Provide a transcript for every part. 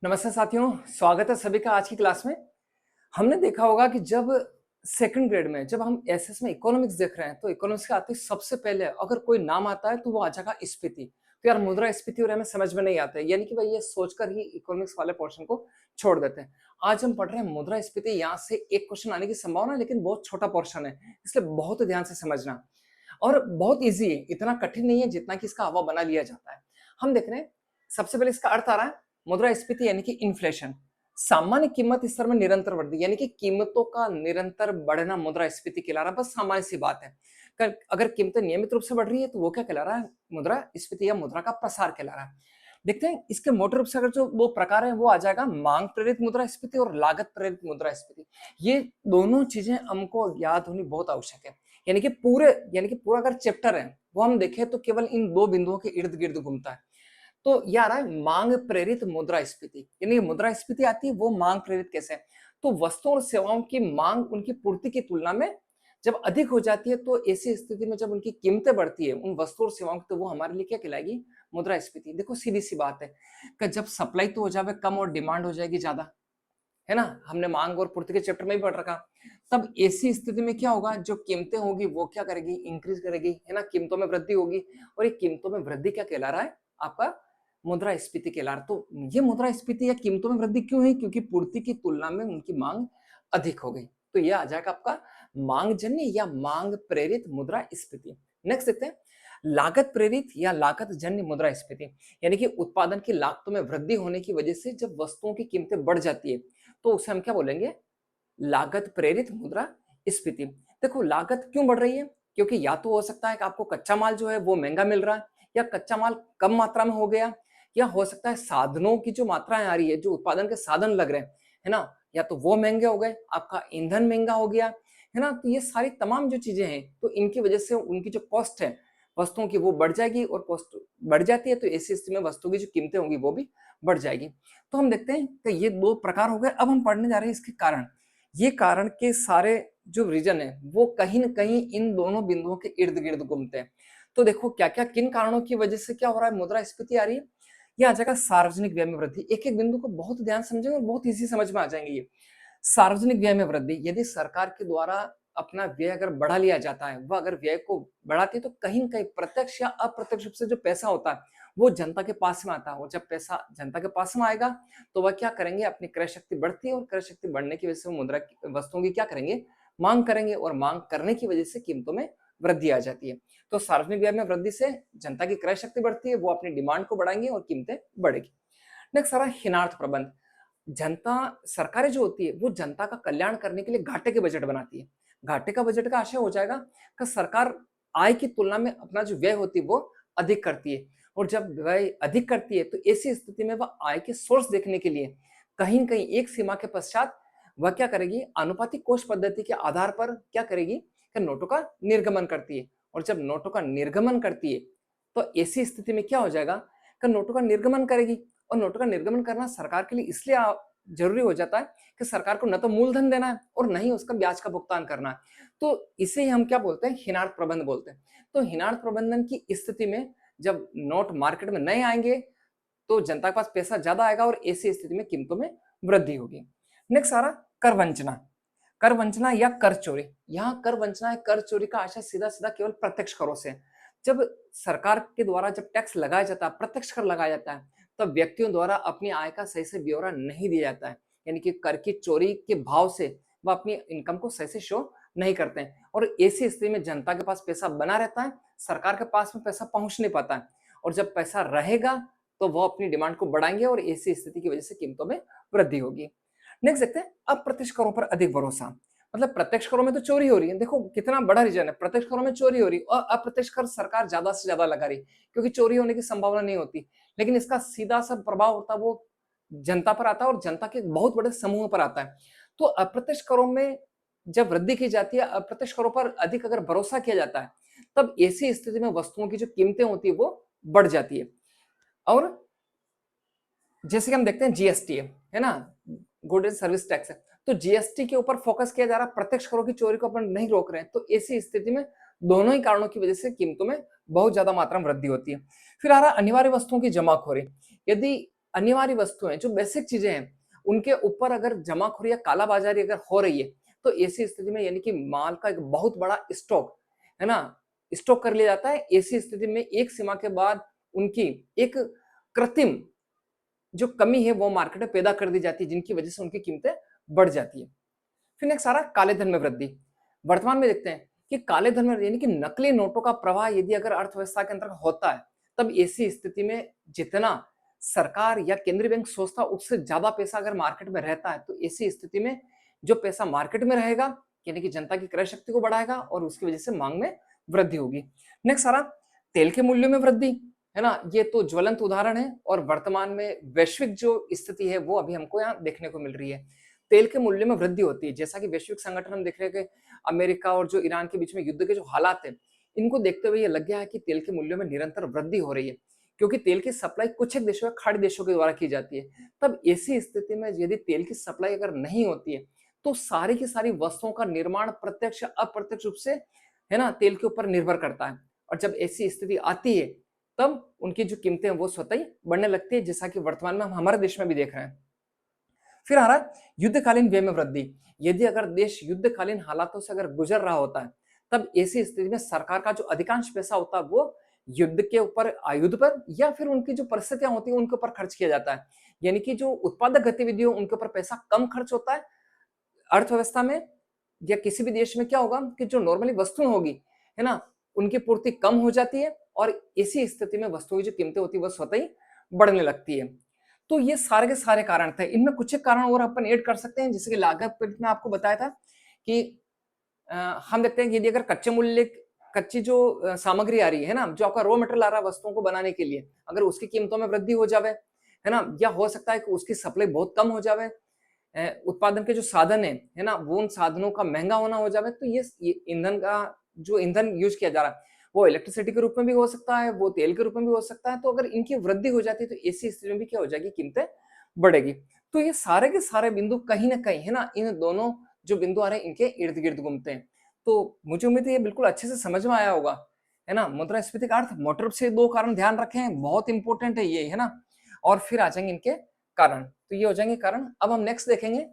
नमस्ते साथियों, स्वागत है सभी का आज की क्लास में। हमने देखा होगा कि जब सेकंड ग्रेड में जब हम एसएस में इकोनॉमिक्स देख रहे हैं तो इकोनॉमिक्स के आते ही सबसे पहले अगर कोई नाम आता है तो वो आ जाएगा स्फीति। तो यार मुद्रास्फीति और हमें समझ में नहीं आता है, यानी कि भाई ये सोचकर ही इकोनॉमिक्स वाले पोर्शन को छोड़ देते हैं। आज हम पढ़ रहे हैं मुद्रास्फीति, यहाँ से एक क्वेश्चन आने की संभावना है लेकिन बहुत छोटा पोर्शन है, इसलिए बहुत ध्यान से समझना। और बहुत ईजी है, इतना कठिन नहीं है जितना कि इसका हवा बना लिया जाता है। हम देख रहे हैं, सबसे पहले इसका अर्थ आ रहा है मुद्रास्फीति यानी कि इन्फ्लेशन। सामान्य कीमत स्तर में निरंतर वृद्धि, यानी कि कीमतों का निरंतर बढ़ना मुद्रास्फीति कहला रहा है। बस सामान्य सी बात है। अगर कीमतें नियमित रूप से बढ़ रही है तो वो क्या कहला रहा है? मुद्रास्फीति या मुद्रा का प्रसार कहला रहा है। देखते हैं इसके मोटे रूप से अगर जो वो प्रकार है वो आ जाएगा मांग प्रेरित मुद्रास्फीति और लागत प्रेरित मुद्रास्फीति। ये दोनों चीजें हमको याद होनी बहुत आवश्यक है। यानी कि पूरा अगर चैप्टर है वो हम देखें तो केवल इन दो बिंदुओं के इर्द गिर्द घूमता है। तो ये आ रहा है मांग प्रेरित मुद्रास्फीति, यानी मुद्रास्फीति आती है वो मांग प्रेरित कैसे? तो वस्तुओं और सेवाओं की मांग उनकी पूर्ति की तुलना में जब अधिक हो जाती है तो ऐसी स्थिति में जब उनकी कीमतें बढ़ती है उन वस्तुओं और सेवाओं की, तो वो हमारे लिए क्या कहलाएगी? मुद्रास्फीति। देखो सीधी सी बात है कि जब सप्लाई तो हो जाए कम और डिमांड हो जाएगी ज्यादा, है ना? हमने मांग और पूर्ति के चैप्टर में भी पढ़ रखा। तब ऐसी स्थिति में क्या होगा? जो कीमतें होगी वो क्या करेगी? इंक्रीज करेगी, है ना? कीमतों में वृद्धि होगी और ये कीमतों में वृद्धि क्या कहला रहा है? आपका मुद्रास्फीति कहला रहा है। तो ये मुद्रास्फीति या कीमतों में वृद्धि क्यों है? क्योंकि पूर्ति की तुलना में उनकी मांग अधिक हो गई। तो ये आ जाएगा आपका मांगजन्य या मांग प्रेरित मुद्रास्फीति। नेक्स्ट देखते हैं लागत प्रेरित या लागत जन्य मुद्रास्फीति, यानी कि उत्पादन की लागतों में वृद्धि होने की वजह से जब वस्तुओं की कीमतें बढ़ जाती है तो उसे हम क्या बोलेंगे? लागत प्रेरित मुद्रास्फीति। देखो लागत क्यों बढ़ रही है? क्योंकि या तो हो सकता है कि आपको कच्चा माल जो है वो महंगा मिल रहा है, या कच्चा माल कम मात्रा में हो गया, या हो सकता है साधनों की जो मात्राएं आ रही है, जो उत्पादन के साधन लग रहे हैं, है ना, या तो वो महंगे हो गए, आपका ईंधन महंगा हो गया, है ना। तो ये सारी तमाम जो चीजें हैं तो इनकी वजह से उनकी जो कॉस्ट है वस्तुओं की वो बढ़ जाएगी, और कॉस्ट बढ़ जाती है तो ऐसी स्थिति में वस्तुओं की जो कीमतें होंगी वो भी बढ़ जाएगी। तो हम देखते हैं कि ये दो प्रकार हो गए। अब हम पढ़ने जा रहे हैं इसके कारण। ये कारण के सारे जो रीजन है वो कहीं ना कहीं इन दोनों बिंदुओं के इर्द गिर्द घूमते हैं। तो देखो क्या क्या किन कारणों की वजह से क्या हो रहा है? मुद्रास्फीति आ रही है। ये आ जाएगा सार्वजनिक व्यय में वृद्धि। एक एक बिंदु को बहुत ध्यान समझेंगे और बहुत इजी समझ में आ जाएंगे ये। सार्वजनिक व्यय में वृद्धि, यदि सरकार के द्वारा अपना व्यय अगर बढ़ा लिया जाता है, वह अगर व्यय को बढ़ाती है तो कहीं न कहीं प्रत्यक्ष या अप्रत्यक्ष रूप से जो पैसा होता है वो जनता के पास में आता है, और जब पैसा जनता के पास में आएगा तो वह क्या करेंगे? अपनी क्रय शक्ति बढ़ती है, और क्रय शक्ति बढ़ने की वजह से वो मुद्रा वस्तुओं की क्या करेंगे? मांग करेंगे, और मांग करने की वजह से कीमतों में वृद्धि आ जाती है। तो सार्वजनिक व्यय में वृद्धि से जनता की क्रय शक्ति बढ़ती है, वो अपनी डिमांड को बढ़ाएंगे और कीमतें बढ़ेगी। नेक्स्ट आ रहा है हिनार्थ प्रबंध। जनता सरकारें जो होती है वो जनता का कल्याण करने के लिए घाटे के बजट बनाती है। घाटे का बजट का आशय हो जाएगा कि सरकार आय की तुलना में अपना जो व्यय होती है वो अधिक करती है, और जब व्यय अधिक करती है तो ऐसी स्थिति में वह आय के सोर्स देखने के लिए कहीं न कहीं एक सीमा के पश्चात वह क्या करेगी? आनुपातिक कोष पद्धति के आधार पर क्या करेगी? कि नोटों का निर्गमन करती है, और जब नोटों का निर्गमन करती है तो ऐसी स्थिति में क्या हो जाएगा? कि नोटों का निर्गमन करेगी, और नोटों का निर्गमन करना सरकार के लिए इसलिए जरूरी हो जाता है कि सरकार को न तो मूलधन देना है और न ही उसका ब्याज का भुगतान करना है। तो इसे ही हम क्या बोलते हैं? हिनार्थ प्रबंध बोलते हैं। तो हिनार्थ प्रबंधन की स्थिति में जब नोट मार्केट में नए आएंगे तो जनता के पास पैसा ज्यादा आएगा, और ऐसी स्थिति में कीमतों में वृद्धि होगी। नेक्स्ट आ रहा कर वंचना। कर वंचना या कर चोरी। यहाँ कर वंचना या कर चोरी का आशय सीधा सीधा केवल प्रत्यक्ष करों से है। जब सरकार के द्वारा जब टैक्स लगाया जाता है, प्रत्यक्ष कर लगाया जाता है, तब व्यक्तियों द्वारा अपनी आय का सही से ब्यौरा नहीं दिया जाता है, यानी कि कर की चोरी के भाव से वह अपनी इनकम को सही से शो नहीं करते हैं, और ऐसी स्थिति में जनता के पास पैसा बना रहता है, सरकार के पास में पैसा पहुंच नहीं पाता है, और जब पैसा रहेगा तो वह अपनी डिमांड को बढ़ाएंगे, और ऐसी स्थिति की वजह से कीमतों में वृद्धि होगी। नेक्स्ट देखते हैं अप्रत्यक्ष करों पर अधिक भरोसा। मतलब प्रत्यक्ष करों में तो चोरी हो रही है, देखो कितना बड़ा रीजन है। प्रत्यक्ष करों में चोरी हो रही है और अप्रत्यक्ष कर सरकार ज्यादा से ज्यादा लगा रही है, क्योंकि चोरी होने की संभावना नहीं होती, लेकिन इसका सीधा सा प्रभाव होता है वो जनता पर आता है, और जनता के बहुत बड़े समूह पर आता है। तो अप्रत्यक्ष करों में जब वृद्धि की जाती है, अप्रत्यक्ष करों पर अधिक अगर भरोसा किया जाता है, तब ऐसी स्थिति में वस्तुओं की जो कीमतें होती है वो बढ़ जाती है। और जैसे कि हम देखते हैं जीएसटी है ना, गुड एंड सर्विस टैक्स है, तो जीएसटी के ऊपर फोकस किया जा रहा है, प्रत्यक्ष करों की चोरी को अपन नहीं रोक रहे हैं। तो ऐसी स्थिति में दोनों ही कारणों की वजह से कीमतों में बहुत ज्यादा मात्रा में वृद्धि होती है। फिर आ रहा अनिवार्य वस्तुओं की जमाखोरी। यदि अनिवार्य वस्तुएं, जो बेसिक चीजें हैं, उनके ऊपर अगर जमाखोरी या कालाबाजारी अगर हो रही है, तो ऐसी स्थिति में यानी कि माल का एक बहुत बड़ा स्टॉक, है ना, स्टॉक कर लिया जाता है। ऐसी स्थिति में एक सीमा के बाद उनकी एक कृत्रिम जो कमी है वो मार्केट में पैदा कर दी जाती है, जिनकी वजह से उनकी कीमतें बढ़ जाती है। फिर नेक्स्ट आ रहा है काले धन में वृद्धि। वर्तमान में देखते हैं कि काले धन में यानी कि नकली नोटों का प्रवाह यदि अगर अर्थव्यवस्था के अंदर होता है, तब ऐसी स्थिति में जितना सरकार या केंद्रीय बैंक सोचता है उससे ज्यादा पैसा अगर मार्केट में रहता है, तो ऐसी स्थिति में जो पैसा मार्केट में रहेगा यानी कि जनता की क्रय शक्ति को बढ़ाएगा और उसकी वजह से मांग में वृद्धि होगी। नेक्स्ट आ रहा तेल के मूल्यों में वृद्धि, है ना, ये तो ज्वलंत उदाहरण है और वर्तमान में वैश्विक जो स्थिति है वो अभी हमको यहाँ देखने को मिल रही है। तेल के मूल्य में वृद्धि होती है, जैसा कि वैश्विक संगठन हम देख रहे हैं कि अमेरिका और जो ईरान के बीच में युद्ध के जो हालात है, इनको देखते हुए ये लग गया है कि तेल के मूल्यों में निरंतर वृद्धि हो रही है, क्योंकि तेल की सप्लाई कुछ एक देशों या खाड़ी देशों के द्वारा की जाती है। तब ऐसी स्थिति में यदि तेल की सप्लाई अगर नहीं होती है, तो सारी की सारी वस्तुओं का निर्माण प्रत्यक्ष या अप्रत्यक्ष रूप से, है ना, तेल के ऊपर निर्भर करता है। और जब ऐसी स्थिति आती है, तब उनकी जो कीमतें हैं वो स्वतः ही बढ़ने लगती है, जैसा कि वर्तमान में हम हमारे देश में भी देख रहे हैं। फिर आ रहा है युद्धकालीन व्यय में वृद्धि। यदि अगर देश युद्धकालीन हालातों से अगर गुजर रहा होता है, तब ऐसी स्थिति में सरकार का जो अधिकांश पैसा होता है वो युद्ध के ऊपर, आयुध पर, या फिर उनकी जो परिस्थितियां होती है उनके ऊपर खर्च किया जाता है। यानी कि जो उत्पादक गतिविधियों उनके ऊपर पैसा कम खर्च होता है। अर्थव्यवस्था में या किसी भी देश में क्या होगा कि जो नॉर्मली वस्तुएं होगी, है ना, उनकी पूर्ति कम हो जाती है और इसी स्थिति में वस्तुओं की जो कीमतें होती है वो स्वतः ही बढ़ने लगती है। तो ये सारे के सारे कारण थे। इनमें कुछ एक कारण और अपन ऐड कर सकते हैं, जैसे कि लागत पर मैं आपको बताया था कि अ, हम देखते हैं कि यदि अगर कच्ची जो सामग्री आ रही है ना, जो आपका रॉ मटेरियल आ रहा है वस्तुओं को बनाने के लिए, अगर उसकी कीमतों में वृद्धि हो जावे, है ना, या हो सकता है कि उसकी सप्लाई बहुत कम हो जावे, उत्पादन के जो साधन है ना, वो उन साधनों का महंगा होना हो जावे, तो ये ईंधन का जो ईंधन यूज किया जा रहा है वो इलेक्ट्रिसिटी के रूप में भी हो सकता है, वो तेल के रूप में भी हो सकता है। तो अगर इनकी वृद्धि हो जाती है तो ऐसी स्थिति में भी क्या हो जाएगी, कीमतें बढ़ेगी। तो ये सारे के सारे बिंदु कहीं ना कहीं, है ना, इन दोनों जो बिंदु आ रहे हैं इनके इर्द गिर्द घूमते हैं। तो मुझे उम्मीद है ये बिल्कुल अच्छे से समझ में आया होगा, है ना। मुद्रास्फीति का अर्थ मोटर से दो कारण ध्यान रखें, बहुत इंपॉर्टेंट है ये, है ना। और फिर आ जाएंगे इनके कारण, तो ये हो जाएंगे कारण। अब हम नेक्स्ट देखेंगे,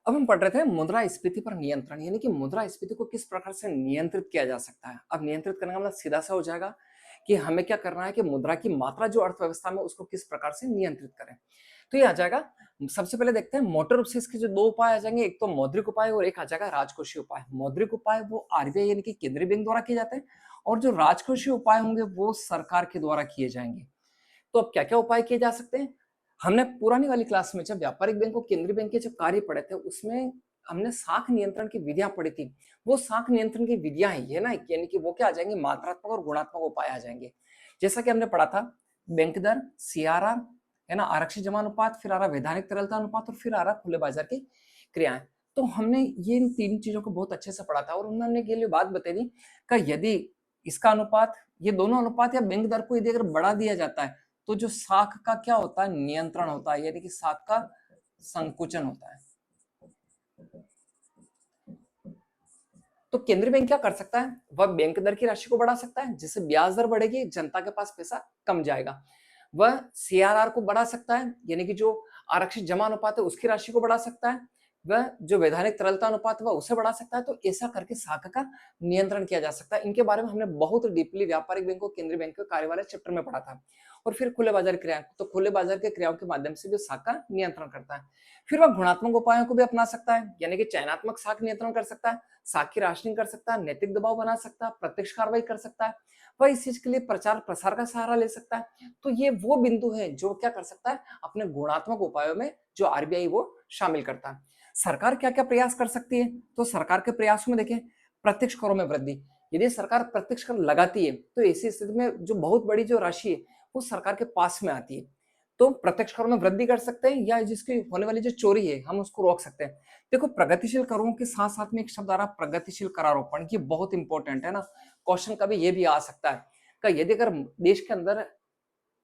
अब हम पढ़ रहे थे मुद्रास्फीति पर नियंत्रण, यानी कि मुद्रास्फीति को किस प्रकार से नियंत्रित किया जा सकता है। अब नियंत्रित करने का मतलब सीधा सा हो जाएगा कि हमें क्या करना है कि मुद्रा की मात्रा जो अर्थव्यवस्था में उसको किस प्रकार से नियंत्रित करें। तो ये आ जाएगा, सबसे पहले देखते हैं मोटर रूप से इसके जो दो उपाय आ जाएंगे, एक तो मौद्रिक उपाय और एक आ जाएगा राजकोषीय उपाय। मौद्रिक उपाय वो आरबीआई यानी कि केंद्रीय बैंक द्वारा किए जाते हैं, और जो राजकोषीय उपाय होंगे वो सरकार के द्वारा किए जाएंगे। तो अब क्या क्या उपाय किए जा सकते हैं। हमने पुरानी वाली क्लास में जब व्यापारिक बैंक और केंद्रीय बैंक के जब कार्य पढ़े थे, उसमें हमने साख नियंत्रण की विधियां पढ़ी थी। वो साख नियंत्रण की विधियां ही है ना, यानी कि वो क्या आ जाएंगे, मात्रात्मक और गुणात्मक उपाय आ जाएंगे। जैसा कि हमने पढ़ा था, बैंक दर, सीआरआर, है ना, आरक्षित जमा अनुपात, फिर आ रहा वैधानिक तरलता अनुपात, और फिर आ रहा खुले बाजार की क्रियाएं। तो हमने ये इन तीन चीजों को बहुत अच्छे से पढ़ा था, और उन्होंने ये लिए बात बताई थी कि यदि इसका अनुपात, ये दोनों अनुपात या बैंक दर को यदि अगर बढ़ा दिया जाता है, तो जो साख का क्या होता है, नियंत्रण होता है, यानी कि साख का संकुचन होता है। तो केंद्रीय बैंक क्या कर सकता है, वह बैंक दर की राशि को बढ़ा सकता है, जिससे ब्याज दर बढ़ेगी, जनता के पास पैसा कम जाएगा। वह सीआरआर को बढ़ा सकता है, यानी कि जो आरक्षित जमा अनुपात है उसकी राशि को बढ़ा सकता है। वह जो वैधानिक तरलता अनुपात वह उसे बढ़ा सकता है। तो ऐसा करके साख का नियंत्रण किया जा सकता है। इनके बारे में हमने बहुत डीपली व्यापारिक बैंक और केंद्रीय बैंक के कार्य वाले चैप्टर में पढ़ा था। और फिर खुले बाजार क्रिया, तो खुले बाजार के क्रियाओं के माध्यम से भी साख का नियंत्रण करता है। फिर वह गुणात्मक उपायों को भी अपना सकता है, यानी कि चयनात्मक साख नियंत्रण कर सकता है, साख की राशनिंग कर सकता है, नैतिक दबाव बना सकता है, प्रत्यक्ष कार्रवाई कर सकता है, वह इस चीज के लिए प्रचार प्रसार का सहारा ले सकता है। तो ये वो बिंदु है जो क्या कर सकता है, अपने गुणात्मक उपायों में जो आरबीआई वो शामिल करता है। सरकार क्या क्या प्रयास कर सकती है, तो सरकार के प्रयासों में देखें, प्रत्यक्ष करों में वृद्धि। यदि सरकार प्रत्यक्ष कर लगाती है तो ऐसी स्थिति में जो बहुत बड़ी जो राशि है वो सरकार के पास में आती है। तो प्रत्यक्ष करों में वृद्धि कर सकते हैं, या जिसकी होने वाली जो चोरी है हम उसको रोक सकते हैं। देखो, प्रगतिशील करों के साथ साथ में एक शब्द आ रहा है प्रगतिशील करारोपण, ये बहुत इंपॉर्टेंट है ना। क्वेश्चन कभी ये भी आ सकता है कि यदि अगर देश के अंदर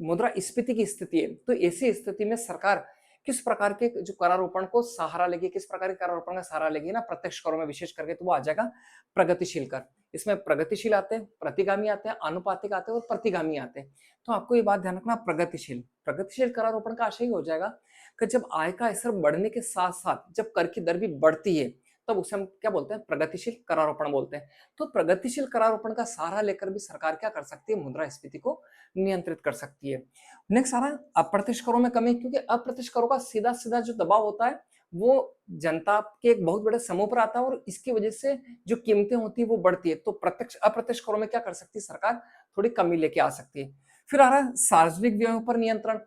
मुद्रास्फीति की स्थिति है, तो ऐसी स्थिति में सरकार किस प्रकार के जो करारोपण को सहारा लेगी, किस प्रकार के करारोपण का सहारा लेगी ना प्रत्यक्ष करों में विशेष करके, तो वो आ जाएगा प्रगतिशील कर। इसमें प्रगतिशील आते हैं, प्रतिगामी आते हैं, आनुपातिक आते हैं और प्रतिगामी आते हैं। तो आपको ये बात ध्यान रखना, प्रगतिशील प्रगतिशील करारोपण का आशय ही हो जाएगा कि जब आय का स्तर बढ़ने के साथ साथ जब कर की दर भी बढ़ती है, तब उसे हम क्या बोलते हैं, प्रगतिशील करारोपण बोलते हैं। तो प्रगतिशील करारोपण का सहारा लेकर भी सरकार क्या कर सकती है, मुद्रास्फीति को नियंत्रित कर सकती है। नेक्स्ट आ रहा है अप्रत्यक्ष करों में कमी, क्योंकि अप्रत्यक्ष करों का सीधा सीधा जो दबाव होता है वो जनता के एक बहुत बड़े समूह पर आता है और इसकी वजह से जो कीमतें होती है वो बढ़ती है। तो प्रत्यक्ष अप्रत्यक्ष करों में क्या कर सकती है सरकार, थोड़ी कमी लेके आ सकती है। फिर आ रहा है सार्वजनिक व्ययों पर नियंत्रण।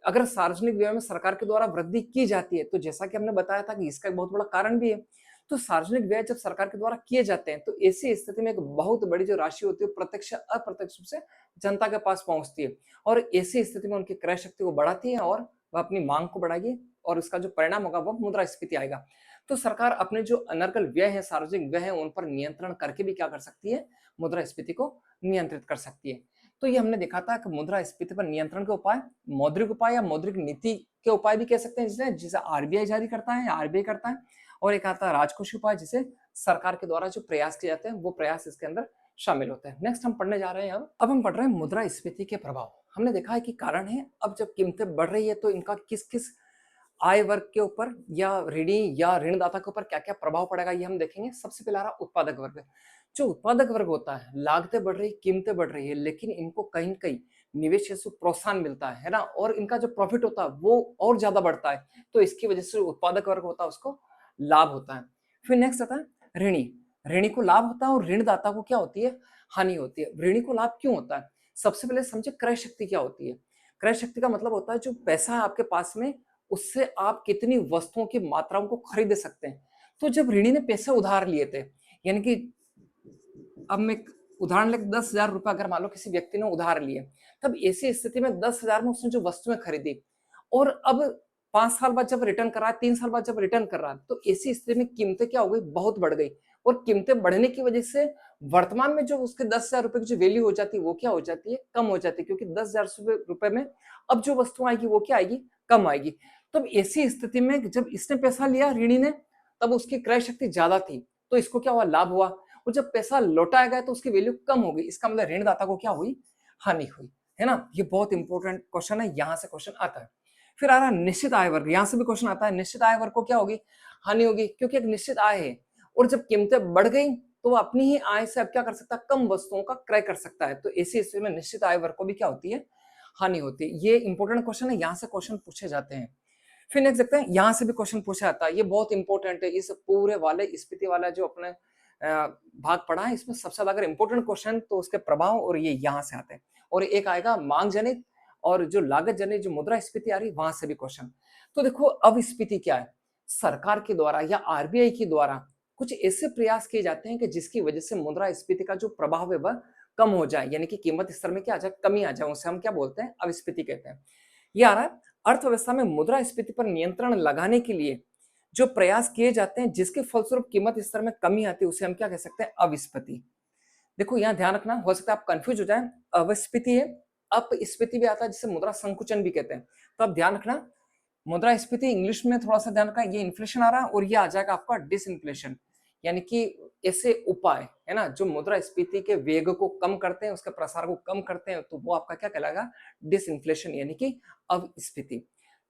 अगर सार्वजनिक व्यय में सरकार के द्वारा वृद्धि की जाती है, तो जैसा कि हमने बताया था कि इसका एक बहुत बड़ा कारण भी है। तो सार्वजनिक व्यय जब सरकार के द्वारा किए जाते हैं, तो ऐसी स्थिति में एक बहुत बड़ी जो राशि होती है प्रत्यक्ष अप्रत्यक्ष रूप से जनता के पास पहुंचती है और ऐसी स्थिति में उनकी क्रय शक्ति को बढ़ाती है और वह अपनी मांग को बढ़ाएगी और इसका जो परिणाम होगा वो मुद्रास्फीति आएगा। तो सरकार अपने जो अनर्गल व्यय है, सार्वजनिक व्यय है, उन पर नियंत्रण करके भी क्या कर सकती है, मुद्रास्फीति को नियंत्रित कर सकती है। तो ये हमने देखा था कि मुद्रास्फीति पर नियंत्रण के उपाय, मौद्रिक उपाय या मौद्रिक नीति के उपाय भी कह सकते हैं, जिसे आरबीआई जारी करता है या आरबीआई करता है, और एक आता है राजकोषीय उपाय जिसे सरकार के द्वारा जो प्रयास किए जाते हैं वो प्रयास इसके अंदर शामिल होते हैं। नेक्स्ट हम पढ़ने जा रहे हैं, अब हम पढ़ रहे हैं मुद्रास्फीति के प्रभाव। हमने देखा है कि कारण है, अब जब कीमतें बढ़ रही है तो इनका किस किस आय वर्ग के ऊपर या ऋणी या ऋणदाता के ऊपर क्या क्या प्रभाव पड़ेगा, ये हम देखेंगे। सबसे पहला रहा उत्पादक वर्ग। जो उत्पादक वर्ग होता है, लागतें बढ़ रही, कीमतें बढ़ रही है, लेकिन इनको कहीं न कहीं निवेश से प्रोत्साहन मिलता है ना, और इनका जो प्रॉफिट होता है वो और ज्यादा बढ़ता है, तो इसकी वजह से उत्पादक वर्ग होता है उसको लाभ होता है। फिर नेक्स्ट आता है ऋणी। ऋणी को लाभ होता है और ऋणदाता को क्या होती है, हानि होती है। ऋणी को लाभ क्यों होता है, सबसे पहले समझे क्रय शक्ति क्या होती है। क्रय शक्ति का मतलब होता है जो पैसा है आपके पास में, उससे आप कितनी वस्तुओं की मात्राओं को खरीद सकते हैं। तो जब ऋणी ने पैसे उधार लिए थे, यानी कि अब मैं एक उदाहरण लेकर 10,000 रुपए अगर मान लो किसी व्यक्ति ने उधार लिए, तब ऐसी स्थिति में 10,000 में उसने जो वस्तुएं खरीदी और अब 5 साल बाद जब रिटर्न कर रहा है, 3 साल बाद जब रिटर्न कर रहा है, तो ऐसी स्थिति में कीमतें क्या हो गई, बहुत बढ़ गई। और कीमतें बढ़ने की वजह से वर्तमान में जो उसके 10,000 रुपए की जो वैल्यू हो जाती है वो क्या हो जाती है, कम हो जाती है, क्योंकि 10,000 रुपए में अब जो वस्तु आएगी वो क्या आएगी, कम आएगी। तब ऐसी स्थिति में जब इसने पैसा लिया ऋणी ने, तब उसकी क्रय शक्ति ज्यादा थी, तो इसको क्या हुआ, लाभ हुआ। और जब पैसा लौटाया गया तो उसकी वैल्यू कम हो गई, इसका मतलब ऋणदाता को क्या हुई, हानि हुई, है ना। ये बहुत इंपॉर्टेंट क्वेश्चन है, यहां से क्वेश्चन आता है। फिर आ रहा निश्चित आय वर्ग, यहां से भी क्वेश्चन आता है, निश्चित आय वर्ग को क्या होगी, हानि होगी, क्योंकि एक निश्चित आय है और जब कीमतें बढ़ गई तो वो अपनी ही आय से अब क्या कर सकता है, कम वस्तुओं का क्रय कर सकता है। तो ऐसी स्थिति में निश्चित आय वर्ग को भी क्या होती है, हानि होती है। ये इंपॉर्टेंट क्वेश्चन है, यहां से क्वेश्चन पूछे जाते हैं। फिर नेक्स्ट देखते हैं, यहां से भी क्वेश्चन पूछा जाता है, ये बहुत इंपॉर्टेंट है। इस पूरे वाले स्फीति वाला जो अपने भाग पढ़ा है, इसमें सबसे ज्यादा अगर इंपॉर्टेंट क्वेश्चन तो उसके प्रभाव और ये यहां से आते हैं। और एक आएगा मांग जनित और जो लागत जनित जो मुद्रास्फीति आ रही, वहां से भी क्वेश्चन। तो देखो अब स्फीति क्या है, सरकार के द्वारा या आरबीआई के द्वारा कुछ ऐसे प्रयास किए जाते हैं कि जिसकी वजह से मुद्रास्फीति का जो प्रभाव है वह कम हो जाए, यानी कि कीमत स्तर में क्या आ जाए, कमी आ जाए, उसे हम क्या बोलते हैं, अविस्फीति कहते हैं। ये आ रहा है अर्थव्यवस्था में मुद्रास्फीति पर नियंत्रण लगाने के लिए जो प्रयास किए जाते हैं, जिसके फलस्वरूप कीमत स्तर में कमी आती है, उसे हम क्या कह सकते हैं, अविस्फीति। देखो यहाँ ध्यान रखना, हो सकता है आप कंफ्यूज हो जाए, अविस्फीति है, अपस्फीति भी आता है, जिसे मुद्रा संकुचन भी कहते हैं। तो आप ध्यान रखना, मुद्रास्फीति इंग्लिश में थोड़ा सा ध्यान रखना, ये इन्फ्लेशन आ रहा है और ये आ जाएगा आपका डिसइन्फ्लेशन, यानी कि ऐसे उपाय है ना जो मुद्रास्फीति के वेग को कम करते हैं, उसके प्रसार को कम करते हैं, तो वो आपका क्या कहलाएगा, डिसइन्फ्लेशन, यानी कि अविस्फीति।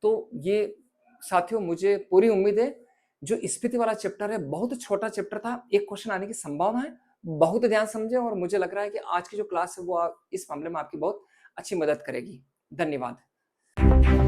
तो ये साथियों मुझे पूरी उम्मीद है, जो स्फीति वाला चैप्टर है बहुत छोटा चैप्टर था, एक क्वेश्चन आने की संभावना है, बहुत ध्यान समझे, और मुझे लग रहा है कि आज की जो क्लास है वो इस मामले में आपकी बहुत अच्छी मदद करेगी। धन्यवाद।